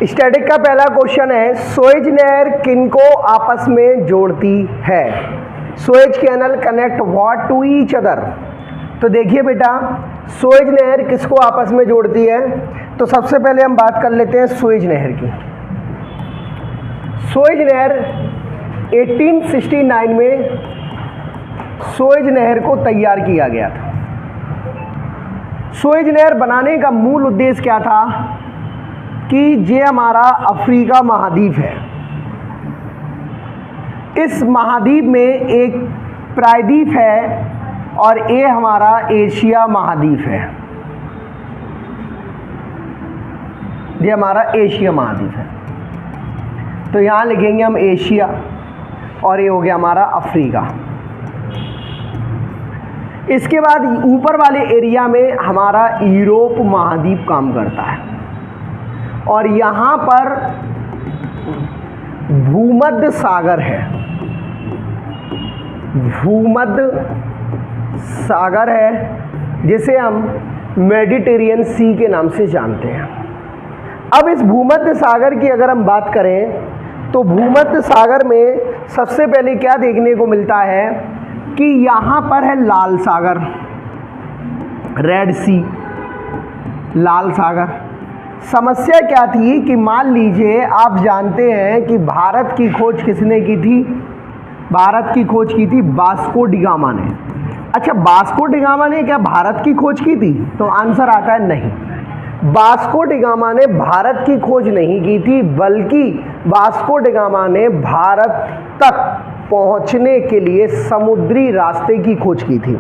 Static का पहला question है, सुएज नहर किनको आपस में जोड़ती है? Suez canal connect what to each other. तो देखिए बेटा, सुएज नहर किसको आपस में जोड़ती है? तो सबसे पहले हम बात कर लेते हैं सुएज नहर की। सुएज नहर 1869 में सुएज नहर को तैयार किया गया था। सुएज नहर बनाने का मूल उद्देश्य क्या था कि ये हमारा अफ्रीका महाद्वीप है, इस महाद्वीप में एक प्रायद्वीप है और ये हमारा एशिया महाद्वीप है। ये हमारा एशिया महाद्वीप है, तो यहाँ लिखेंगे हम एशिया और ये हो गया हमारा अफ्रीका। इसके बाद ऊपर वाले एरिया में हमारा यूरोप महाद्वीप काम करता है और यहाँ पर भूमध्य सागर है। भूमध्य सागर है जिसे हम मेडिटेरियन सी के नाम से जानते हैं। अब इस भूमध्य सागर की अगर हम बात करें तो भूमध्य सागर में सबसे पहले क्या देखने को मिलता है कि यहाँ पर है लाल सागर, रेड सी, लाल सागर। समस्या क्या थी कि मान लीजिए आप जानते हैं कि भारत की खोज किसने की थी? भारत की खोज की थी वास्को डी गामा ने। अच्छा, वास्को डी गामा ने क्या भारत की खोज की थी? तो आंसर आता है नहीं, वास्को डी गामा ने भारत की खोज नहीं की थी, बल्कि वास्को डी गामा ने भारत तक पहुंचने के लिए समुद्री रास्ते की खोज की थी।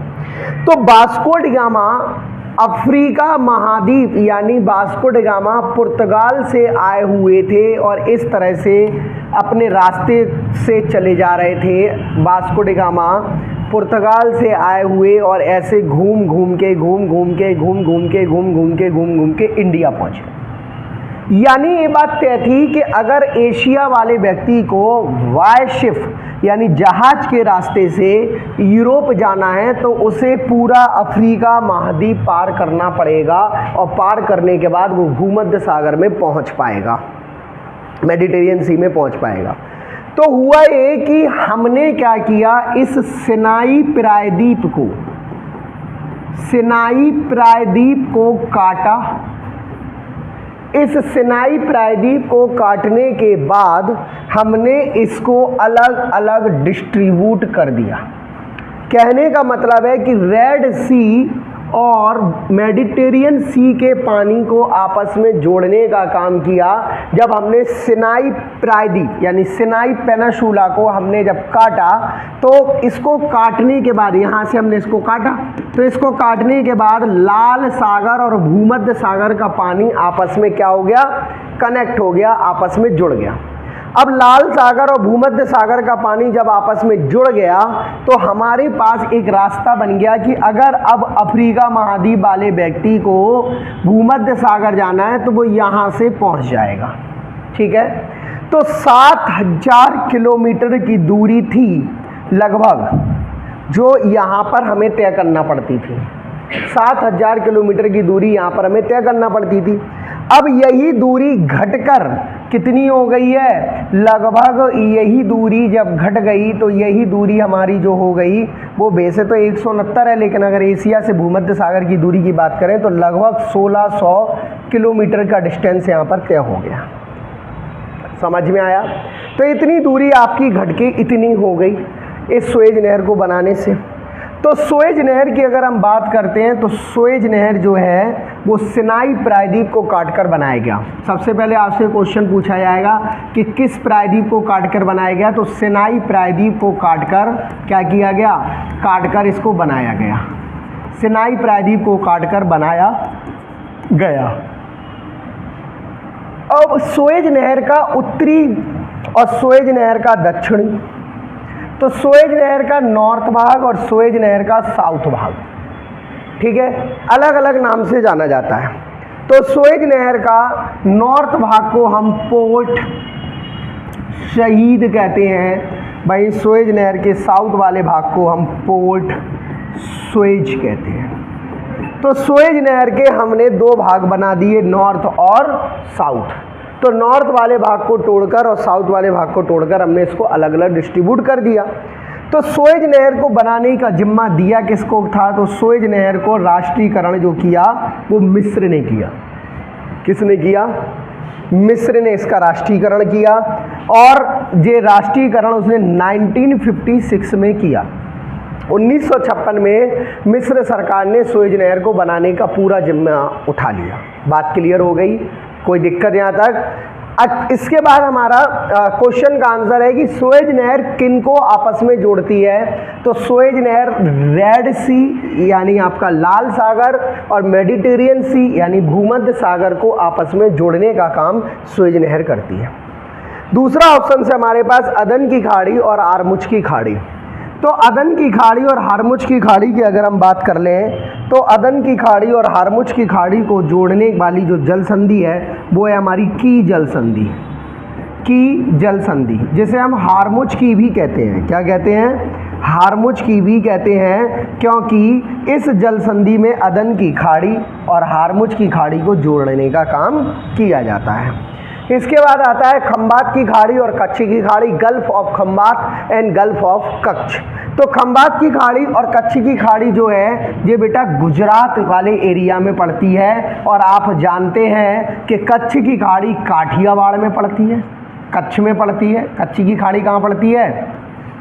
तो वास्को डी गामा अफ्रीका महाद्वीप यानी वास्को डी गामा पुर्तगाल से आए हुए थे और इस तरह से अपने रास्ते से चले जा रहे थे। वास्को डी गामा पुर्तगाल से आए हुए और ऐसे घूम घूम के इंडिया पहुंचे। यानी ये बात तय थी कि अगर एशिया वाले व्यक्ति को वाई शिप यानी जहाज के रास्ते से यूरोप जाना है तो उसे पूरा अफ्रीका महाद्वीप पार करना पड़ेगा और पार करने के बाद वो भूमध्य सागर में पहुंच पाएगा, मेडिटेरियन सी में पहुंच पाएगा। तो हुआ ये कि हमने क्या किया, इस सिनाई प्रायद्वीप को काटा। इस सिनाई प्रायद्वीप को काटने के बाद हमने इसको अलग अलग डिस्ट्रीब्यूट कर दिया। कहने का मतलब है कि रेड सी और मेडिटेरियन सी के पानी को आपस में जोड़ने का काम किया जब हमने सिनाई प्रायद्वीप यानी सिनाई पेनिनसुला को हमने जब काटा। तो इसको काटने के बाद यहाँ से हमने इसको काटा, तो इसको काटने के बाद लाल सागर और भूमध्य सागर का पानी आपस में क्या हो गया, कनेक्ट हो गया, आपस में जुड़ गया। अब लाल सागर और भूमध्य सागर का पानी जब आपस में जुड़ गया तो हमारे पास एक रास्ता बन गया कि अगर अब अफ्रीका महाद्वीप वाले व्यक्ति को भूमध्य सागर जाना है तो वो यहाँ से पहुँच जाएगा। ठीक है, तो 7000 किलोमीटर की दूरी थी लगभग, जो यहाँ पर हमें तय करना पड़ती थी। 7000 किलोमीटर की दूरी यहाँ पर हमें तय करना पड़ती थी। अब यही दूरी घटकर कितनी हो गई है? लगभग यही दूरी जब घट गई तो यही दूरी हमारी जो हो गई वो वैसे तो 169 है, लेकिन अगर एशिया से भूमध्य सागर की दूरी की बात करें तो लगभग 1600 किलोमीटर का डिस्टेंस यहाँ पर तय हो गया। समझ में आया? तो इतनी दूरी आपकी घट के इतनी हो गई इस सुएज नहर को बनाने से। तो सुएज नहर की अगर हम बात करते हैं तो सुएज नहर जो है वो सिनाई प्रायद्वीप को काटकर बनाया गया। सबसे पहले आपसे क्वेश्चन पूछा जाएगा कि किस प्रायद्वीप को काटकर बनाया गया, तो सिनाई प्रायद्वीप को काटकर क्या किया गया, काटकर इसको बनाया गया। सिनाई प्रायद्वीप को काटकर बनाया गया। अब सुएज नहर का उत्तरी और सुएज नहर का दक्षिणी, तो सुएज नहर का नॉर्थ भाग और सुएज नहर का साउथ भाग, ठीक है, अलग अलग नाम से जाना जाता है। तो सुएज नहर का नॉर्थ भाग को हम पोर्ट शहीद कहते हैं, भाई सुएज नहर के साउथ वाले भाग को हम पोर्ट सुएज कहते हैं। तो सुएज नहर के हमने दो भाग बना दिए, नॉर्थ और साउथ। तो नॉर्थ वाले भाग को तोड़कर और साउथ वाले भाग को तोड़कर हमने इसको अलग अलग डिस्ट्रीब्यूट कर दिया। तो सुएज नहर को बनाने का जिम्मा दिया किसको था? तो सुएज नहर को राष्ट्रीयकरण जो किया वो मिस्र ने किया। किसने किया? मिस्र ने इसका राष्ट्रीयकरण किया, और ये राष्ट्रीयकरण उसने 1956 में किया। 1956 में मिस्र सरकार ने सुएज नहर को बनाने का पूरा जिम्मा उठा लिया। बात क्लियर हो गई? कोई दिक्कत यहाँ तक? इसके बाद हमारा क्वेश्चन का आंसर है कि सुएज नहर किनको आपस में जोड़ती है? तो सुएज नहर रेड सी यानी आपका लाल सागर और मेडिटेरियन सी यानी भूमध्य सागर को आपस में जोड़ने का काम सुएज नहर करती है। दूसरा ऑप्शन से हमारे पास अदन की खाड़ी और हारमुज की खाड़ी। तो अदन की खाड़ी और हारमुज की खाड़ी की अगर हम बात कर लें तो अदन की खाड़ी और हारमुज की खाड़ी को जोड़ने वाली जो जल संधि है वो है हमारी की जल संधि। की जल संधि जिसे हम हारमुज की भी कहते हैं। क्या कहते हैं? हारमुज की भी कहते हैं, क्योंकि इस जल संधि में अदन की खाड़ी और हारमुज की खाड़ी को जोड़ने का काम किया जाता है। इसके बाद आता है खंबात की खाड़ी और कच्छ की खाड़ी, gulf of Khambhat and gulf of Kutch. तो खंबात की खाड़ी और कच्छ की खाड़ी जो है ये बेटा गुजरात वाले एरिया में पड़ती है, और आप जानते हैं कि कच्छ की खाड़ी काठियावाड़ में पड़ती है, कच्छ में पड़ती है। कच्छ की खाड़ी कहाँ पड़ती है?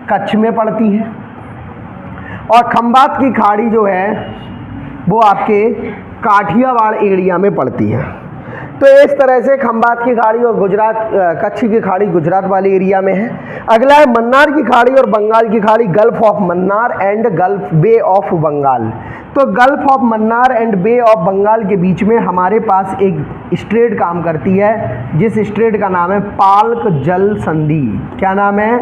कच्छ में पड़ती है। और खंबात की खाड़ी जो है वो आपके काठियावाड़ एरिया में पड़ती है। तो इस तरह से खंबात की खाड़ी और कच्छ की खाड़ी गुजरात वाले एरिया में है। अगला है मन्नार की खाड़ी और बंगाल की खाड़ी, gulf of Mannar and gulf bay of Bengal. तो gulf of Mannar and bay of Bengal के बीच में हमारे पास एक स्ट्रेट काम करती है, जिस स्ट्रेट का नाम है पाल्क जल संधि। क्या नाम है?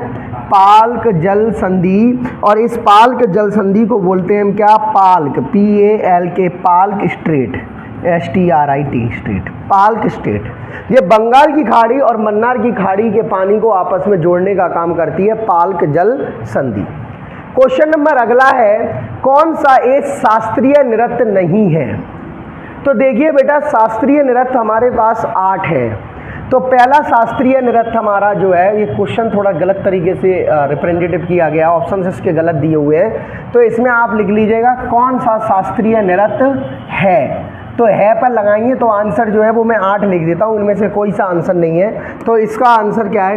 पाल्क जल संधि। और इस पाल्क जल संधि को बोलते हैं हम क्या? Palk, PALK, Palk straight, STRIT straight, Palk straight. ये बंगाल की खाड़ी और मन्नार की खाड़ी के पानी को आपस में जोड़ने का काम करती है पाल्क जल संधि। क्वेश्चन नंबर अगला है, कौन सा एक शास्त्रीय नृत्य नहीं है? तो देखिए बेटा, शास्त्रीय नृत्य हमारे पास 8 है। तो पहला शास्त्रीय नृत्य हमारा जो है, ये क्वेश्चन थोड़ा गलत तरीके से रिप्रेजेंटेटिव किया गया, ऑप्शन इसके गलत दिए हुए हैं, तो इसमें आप लिख लीजिएगा कौन सा शास्त्रीय नृत्य है। तो है पर लगाएंगे तो आंसर जो है वो मैं 8 लिख देता हूँ, इनमें से कोई सा आंसर नहीं है। तो इसका आंसर क्या है?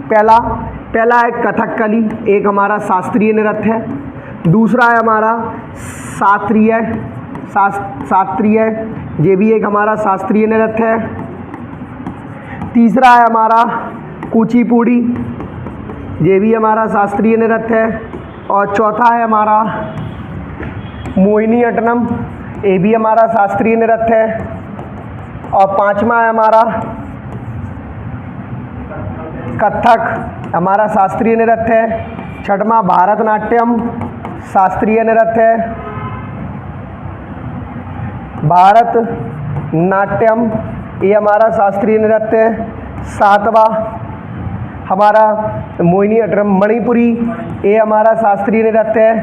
पहला है कथकली, एक हमारा शास्त्रीय नृत्य है। दूसरा है हमारा शास्त्रीय, ये भी एक हमारा शास्त्रीय नृत्य है। तीसरा है हमारा कुचिपुड़ी, ये भी हमारा शास्त्रीय नृत्य है। और चौथा है हमारा मोहिनीअट्टम, ये भी हमारा शास्त्रीय नृत्य है। और पांचवा है हमारा कथक, हमारा शास्त्रीय नृत्य है। छठवां भारतनाट्यम, शास्त्रीय नृत्य है। भारतनाट्यम ये हमारा शास्त्रीय नृत्य है। सातवां हमारा मोहिनीअट्टम मणिपुरी, ये हमारा शास्त्रीय नृत्य है।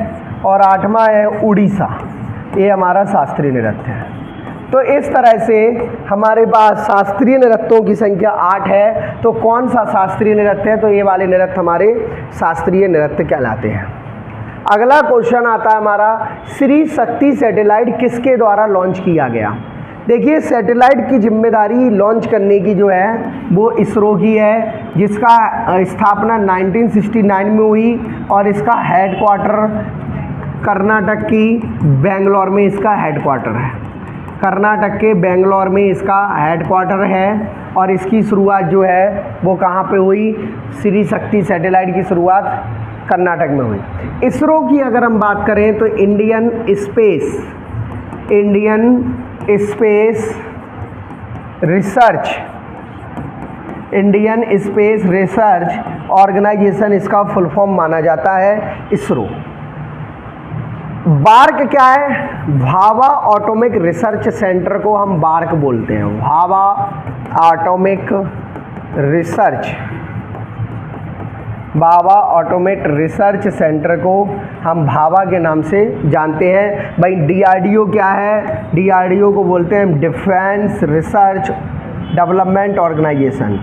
और आठवां है उड़ीसा, ये हमारा शास्त्रीय नृत्य है। तो इस तरह से हमारे पास शास्त्रीय नृत्यों की संख्या 8 है। तो कौन सा शास्त्रीय नृत्य है? तो ये वाले नृत्य हमारे शास्त्रीय नृत्य कहलाते हैं। अगला क्वेश्चन आता है हमारा, श्री शक्ति सैटेलाइट किसके द्वारा लॉन्च किया गया? देखिए, सैटेलाइट की जिम्मेदारी लॉन्च करने की जो है वो इसरो की है, जिसका स्थापना 1969 में हुई, और इसका हेडक्वार्टर कर्नाटक की बेंगलोर में इसका हेडक्वार्टर है। कर्नाटक के बेंगलोर में इसका हेडक्वार्टर है। और इसकी शुरुआत जो है वो कहाँ पे हुई? श्री शक्ति सैटेलाइट की शुरुआत कर्नाटक में हुई। इसरो की अगर हम बात करें तो इंडियन स्पेस रिसर्च ऑर्गेनाइजेशन इसका फुल फॉर्म माना जाता है इसरो। बार्क क्या है? भाभा एटॉमिक रिसर्च सेंटर को हम बार्क बोलते हैं। भाभा एटॉमिक रिसर्च सेंटर को हम भाभा के नाम से जानते हैं। भाई DRDO क्या है? DRDO को बोलते हैं defence research development organisation,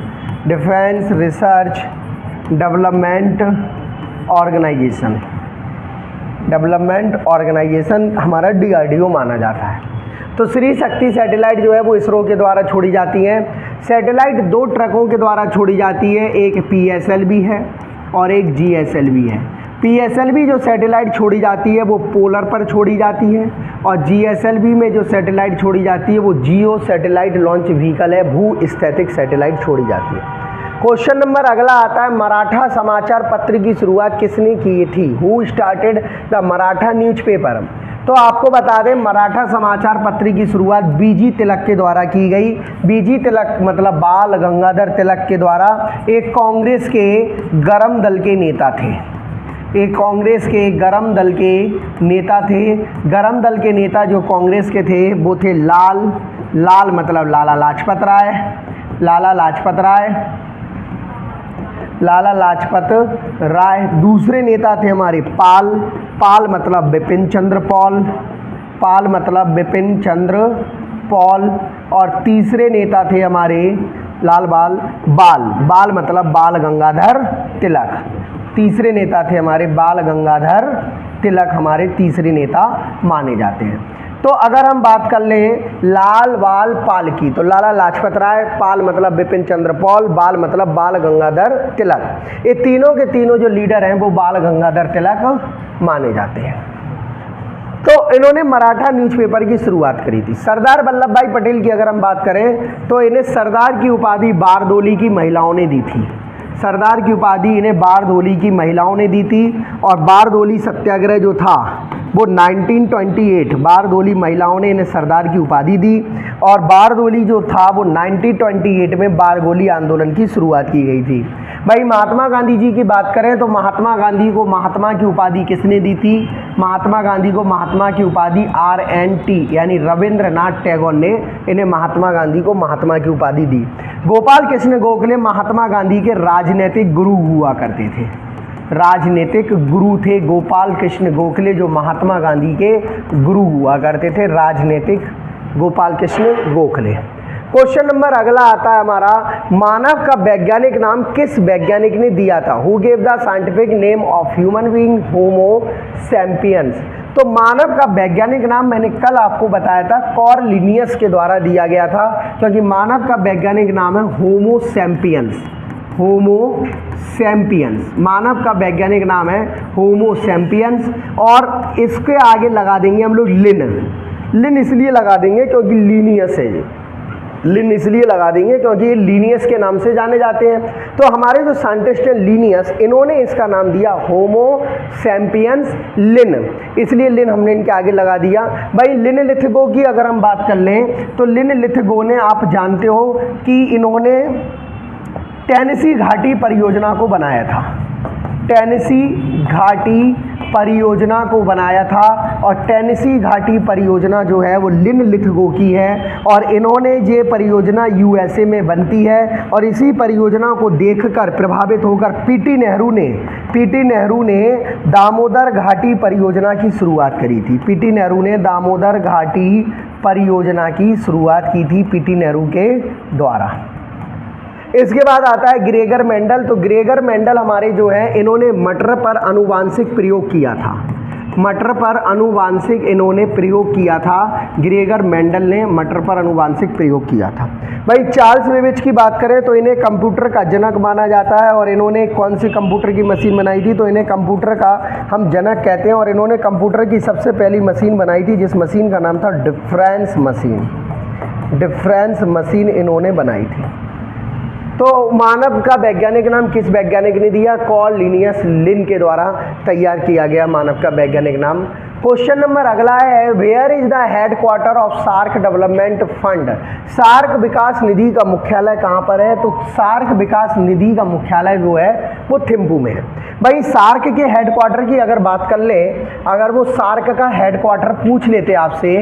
defence research development organisation, development organisation हमारा DRDO माना जाता है। तो श्री शक्ति सैटेलाइट जो है वो इसरो के द्वारा छोड़ी जाती है। सैटेलाइट 2 ट्रकों के द्वारा छोड़ी जाती है, एक PSLV है और एक GSLV है। PSLV जो सैटेलाइट छोड़ी जाती है वो पोलर पर छोड़ी जाती है और GSLV में जो सैटेलाइट छोड़ी जाती है वो जियो सैटेलाइट लॉन्च व्हीकल है, भू स्थैतिक सैटेलाइट छोड़ी जाती है। क्वेश्चन नंबर अगला आता है, मराठा समाचार पत्र की शुरुआत किसने की थी? Who started the Maratha newspaper? तो आपको बता दें मराठा समाचार पत्र की शुरुआत BG तिलक के द्वारा की गई। BG तिलक मतलब बाल गंगाधर तिलक के द्वारा, एक कांग्रेस के गरम दल के नेता थे। एक कांग्रेस के गरम दल के नेता थे। गरम दल के नेता जो कांग्रेस के थे वो थे लाल मतलब लाला लाजपत राय, लाला लाजपत राय। दूसरे नेता थे हमारे पाल मतलब बिपिन चंद्र पॉल। और तीसरे नेता थे हमारे बाल मतलब बाल गंगाधर तिलक। तीसरे नेता थे हमारे बाल गंगाधर तिलक, हमारे तीसरे नेता माने जाते हैं। तो अगर हम बात कर लें लाल बाल पाल की, तो लाला लाजपत राय, पाल मतलब बिपिन चंद्र पॉल, बाल मतलब बाल गंगाधर तिलक। ये तीनों के तीनों जो लीडर हैं वो बाल गंगाधर तिलक माने जाते हैं। तो इन्होंने मराठा न्यूज़पेपर की शुरुआत करी थी। सरदार वल्लभ भाई पटेल की अगर हम बात करें तो इन्हें सरदार की उपाधि बारदोली की महिलाओं ने दी थी। सरदार की उपाधि इन्हें बारदोली की महिलाओं ने दी थी। और बारदोली सत्याग्रह जो था वो 1928, बारदोली महिलाओं ने इन्हें सरदार की उपाधि दी। और बारदोली जो था वो 1928 में बारदोली आंदोलन की शुरुआत की गई थी। भाई महात्मा गांधी जी की बात करें तो महात्मा गांधी को महात्मा की उपाधि किसने दी थी? महात्मा गांधी को महात्मा की उपाधि RNT यानी रविंद्रनाथ टैगोर ने इन्हें महात्मा गांधी को महात्मा की उपाधि दी। गोपाल कृष्ण गोखले महात्मा गांधी के राजनीतिक गुरु हुआ करते थे। राजनीतिक गुरु थे गोपाल कृष्ण गोखले, जो महात्मा गांधी के गुरु हुआ करते थे, राजनीतिक गोपाल कृष्ण गोखले। क्वेश्चन नंबर अगला आता है हमारा, मानव का वैज्ञानिक नाम किस वैज्ञानिक ने दिया था? Who gave the scientific name of human being Homo sapiens? तो मानव का वैज्ञानिक नाम मैंने कल आपको बताया था कार्ल लिनियस के द्वारा दिया गया था, क्योंकि मानव का वैज्ञानिक नाम है होमो सैपियंस। होमो सैपियंस मानव का वैज्ञानिक नाम है होमो सैपियंस। और इसके आगे लगा देंगे हम लोग लिन इसलिए लगा देंगे क्योंकि लीनियस है। लिन इसलिए लगा देंगे क्योंकि ये लीनियस के नाम से जाने जाते हैं। तो हमारे जो साइंटिस्ट हैं लीनियस, इन्होंने इसका नाम दिया होमो सैपियंस लिन, इसलिए लिन हमने इनके आगे लगा दिया। भाई लिनलिथगो की अगर हम बात कर लें तो लिनलिथगो ने, आप जानते हो कि इन्होंने टेनेसी घाटी परियोजना को बनाया था। टेनेसी घाटी परियोजना को बनाया था और टेनेसी घाटी परियोजना जो है वो लिनलिथगो की है। और इन्होंने ये परियोजना USA में बनती है और इसी परियोजना को देखकर प्रभावित होकर पीटी नेहरू ने दामोदर घाटी परियोजना की शुरुआत करी थी। पीटी नेहरू ने दामोदर घाटी परियोजना की शुरुआत की थी पीटी नेहरू के द्वारा। इसके बाद आता है ग्रेगर मेंडल। तो ग्रेगर मेंडल हमारे जो है, इन्होंने मटर पर आनुवांशिक प्रयोग किया था। मटर पर आनुवांशिक इन्होंने प्रयोग किया था। ग्रेगर मेंडल ने मटर पर आनुवांशिक प्रयोग किया था। भाई चार्ल्स बेबेज की बात करें तो इन्हें कंप्यूटर का जनक माना जाता है। और इन्होंने कौन सी कंप्यूटर की मशीन बनाई थी? तो इन्हें कंप्यूटर का हम जनक कहते हैं। और इन्होंने कंप्यूटर की सबसे पहली मशीन बनाई थी, जिस मशीन का नाम था डिफरेंस मशीन इन्होंने बनाई थी। तो मानव का वैज्ञानिक नाम किस वैज्ञानिक ने दिया? कार्ल लिनियस लिन के द्वारा तैयार किया गया मानव का वैज्ञानिक नाम। क्वेश्चन नंबर अगला है, where is the headquarter of SAARC development fund? SAARC विकास निधि का मुख्यालय कहाँ पर है? तो सार्क विकास निधि का मुख्यालय जो है वो थिम्पू में है। भाई सार्क के हेडक्वार्टर की अगर बात कर ले, अगर वो सार्क का हेडक्वार्टर पूछ लेते आपसे,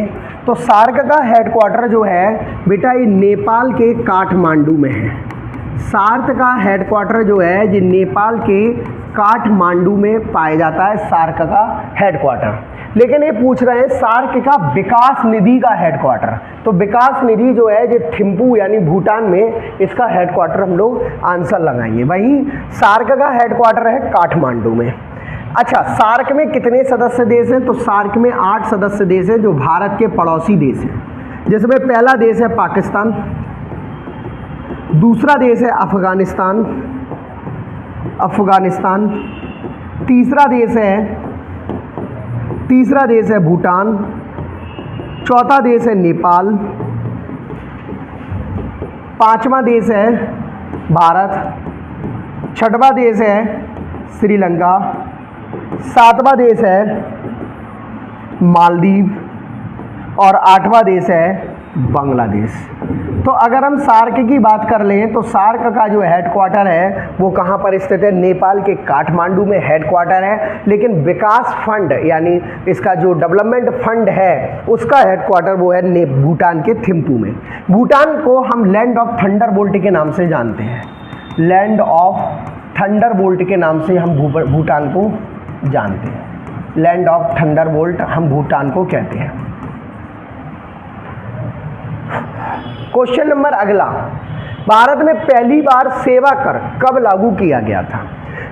तो सार्क का हेडक्वार्टर जो है बेटा ये नेपाल के काठमांडू में है। सार्क का हेडक्वार्टर जो है ये नेपाल के काठमांडू में पाया जाता है, सार्क का हेडक्वार्टर। लेकिन ये पूछ रहे हैं सार्क का विकास निधि का हेडक्वार्टर। तो विकास निधि जो है जो थिम्पू यानी भूटान में, इसका हेडक्वार्टर हम लोग आंसर लगाएंगे। वहीं सार्क का हेडक्वार्टर है काठमांडू में। अच्छा, सार्क में कितने सदस्य देश हैं? तो सार्क में 8 सदस्य देश हैं जो भारत के पड़ोसी देश हैं, जिसमें पहला देश है पाकिस्तान, दूसरा देश है अफगानिस्तान, तीसरा देश है भूटान, चौथा देश है नेपाल, पांचवा देश है भारत, छठवां देश है श्रीलंका, सातवां देश है मालदीव और आठवां देश है बांग्लादेश। तो अगर हम सार्क की बात कर लें तो सार्क का जो हेडक्वार्टर है वो कहाँ पर स्थित है? नेपाल के काठमांडू में हेडक्वार्टर है। लेकिन विकास फंड यानी इसका जो डेवलपमेंट फंड है उसका हेडक्वार्टर वो है भूटान के थिम्पू में। भूटान को हम लैंड ऑफ थंडरबोल्ट के नाम से जानते हैं, लैंड ऑफ थंडरबोल्ट के नाम से हम भूटान को जानते हैं, लैंड ऑफ थंडरबोल्ट हम भूटान को कहते हैं। क्वेश्चन नंबर अगला, भारत में पहली बार सेवा कर कब लागू किया गया था?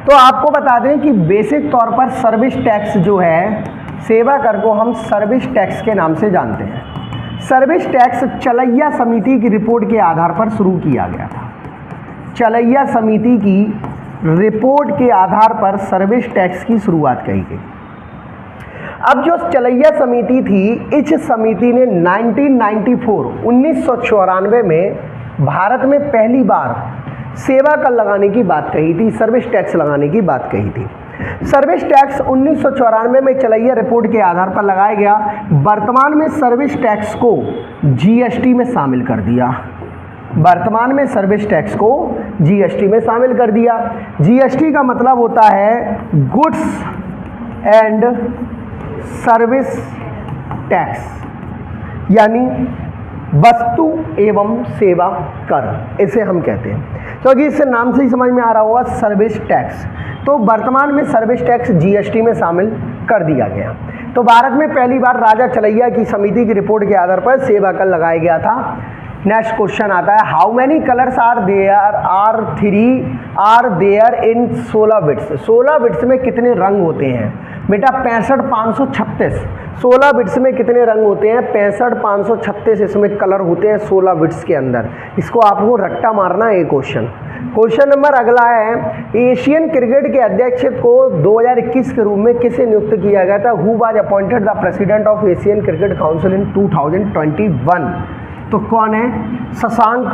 तो आपको बता दें कि बेसिक तौर पर सर्विस टैक्स जो है, सेवा कर को हम सर्विस टैक्स के नाम से जानते हैं। सर्विस टैक्स चलैया समिति की रिपोर्ट के आधार पर शुरू किया गया था। चलैया समिति की रिपोर्ट के आधार पर सर्विस टैक्स की शुरुआत की गई। अब जो चलैया समिति थी, इस समिति ने 1994 में भारत में पहली बार सेवा कर लगाने की बात कही थी, सर्विस टैक्स लगाने की बात कही थी। सर्विस टैक्स 1994 में चलैया रिपोर्ट के आधार पर लगाया गया। वर्तमान में सर्विस टैक्स को जीएसटी में शामिल कर दिया। वर्तमान में सर्विस टैक्स को जीएसटी में शामिल कर दिया। जीएसटी का मतलब होता है गुड्स एंड सर्विस टैक्स, यानी वस्तु एवं सेवा कर, इसे हम कहते हैं। क्योंकि इससे नाम से ही समझ में आ रहा होगा सर्विस टैक्स। तो वर्तमान में सर्विस टैक्स जीएसटी में शामिल कर दिया गया। तो भारत में पहली बार राजा चलैया की समिति की रिपोर्ट के आधार पर सेवा कर लगाया गया था। नेक्स्ट क्वेश्चन आता है, how many colours are there in 16 bits? 16 bits में कितने रंग होते हैं? बेटा 65 536। 16 बिट्स में कितने रंग होते हैं? 65 536 इसमें कलर होते हैं 16 बिट्स के अंदर। इसको आपको रट्टा मारना है क्वेश्चन। क्वेश्चन नंबर अगला है, एशियन क्रिकेट के अध्यक्ष को 2021 के रूप में किसे नियुक्त किया गया था? Who was appointed the president of Asian cricket council in 2021? तो कौन है? शशांक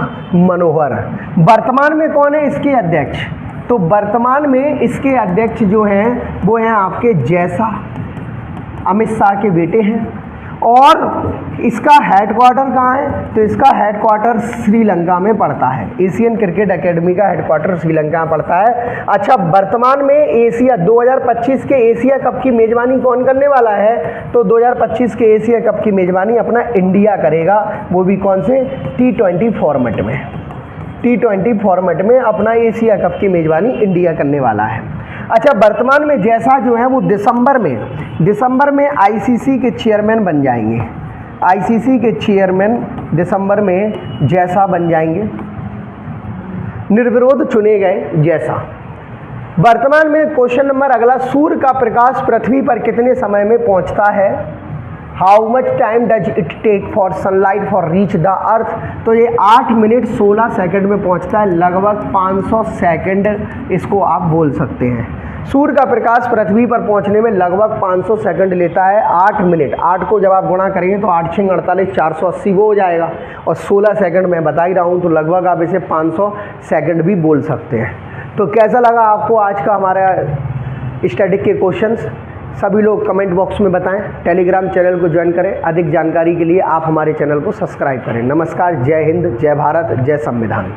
मनोहर। वर्तमान में कौन है इसके अध्यक्ष? तो वर्तमान में इसके अध्यक्ष जो हैं वो हैं आपके जैसा, अमित शाह के बेटे हैं। और इसका हेडक्वार्टर कहाँ है? तो इसका हेडक्वार्टर श्रीलंका में पड़ता है। एशियन क्रिकेट एकेडमी का हेडक्वार्टर श्रीलंका में पड़ता है। अच्छा, वर्तमान में एशिया 2025 के एशिया कप की मेज़बानी कौन करने वाला है? तो 2025 के एशिया कप की मेज़बानी अपना इंडिया करेगा, वो भी कौन से? T20 फॉर्मेट में। T20 फॉर्मेट में अपना एशिया कप की मेज़बानी इंडिया करने वाला है। अच्छा, वर्तमान में जैसा जो है वो दिसंबर में आईसीसी के चेयरमैन बन जाएंगे। आईसीसी के चेयरमैन दिसंबर में जैसा बन जाएंगे, निर्विरोध चुने गए जैसा। वर्तमान में क्वेश्चन नंबर अगला, सूर्य का प्रकाश पृथ्वी पर कितने समय में पहुंचता है? How much time does it take for sunlight for reach the earth? तो ये 8 मिनट 16 सेकंड में पहुंचता है, लगभग 500 सेकंड इसको आप बोल सकते हैं। सूर्य का प्रकाश पृथ्वी पर पहुंचने में लगभग 500 सेकंड लेता है। 8 मिनट, 8 को जब आप गुणा करेंगे तो 8 6 48 480 वो हो जाएगा, और 16 सेकंड मैं बता ही रहा हूँ, तो लगभग आप इसे 500 सेकंड भी बोल सकते हैं। तो कैसा लगा आपको आज का हमारा स्टैटिक के क्वेश्चंस? सभी लोग कमेंट बॉक्स में बताएं। टेलीग्राम चैनल को ज्वाइन करें। अधिक जानकारी के लिए आप हमारे चैनल को सब्सक्राइब करें। नमस्कार, जय हिंद, जय भारत, जय संविधान।